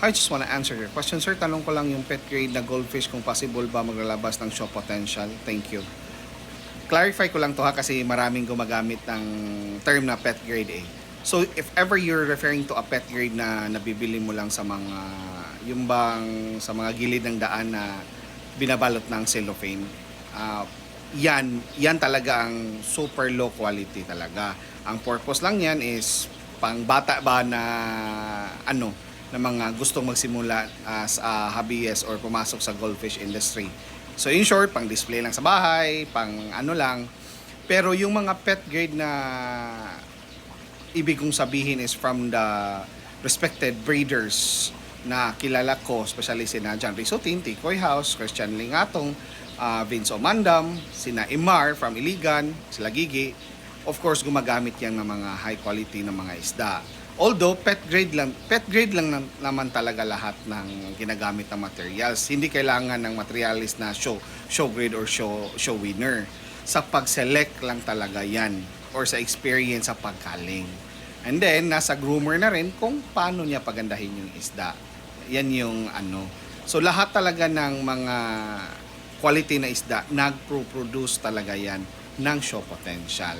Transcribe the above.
I just want to answer your question, sir. Tanong ko lang yung pet grade na goldfish kung possible ba maglalabas ng show potential. Thank you. Clarify ko lang to ha kasi maraming gumagamit ng term na pet grade A. So if ever you're referring to a pet grade na nabibili mo lang sa mga yung bang sa mga gilid ng daan na binabalot ng cellophane, yan talaga ang super low quality talaga. Ang purpose lang yan is pang bata ba na na mga gustong magsimula as a hobbyist or pumasok sa goldfish industry. So in short, pang display lang sa bahay, pang lang. Pero yung mga pet grade na ibig kong sabihin is from the respected breeders na kilala ko, especially sina John Risotin, Tikoy House, Christian Lingatong, Vince Omandam, sina Imar from Iligan, sila Gigi. Of course, gumagamit yan ng mga high quality ng mga isda. Although pet grade lang naman talaga lahat ng ginagamit na materials. Hindi kailangan ng materialis na show grade or show winner. Sa pag-select lang talaga yan or sa experience sa pagkaling. And then nasa groomer na rin kung paano niya pagandahin yung isda. Yan yung So lahat talaga ng mga quality na isda nagpo-produce talaga yan ng show potential.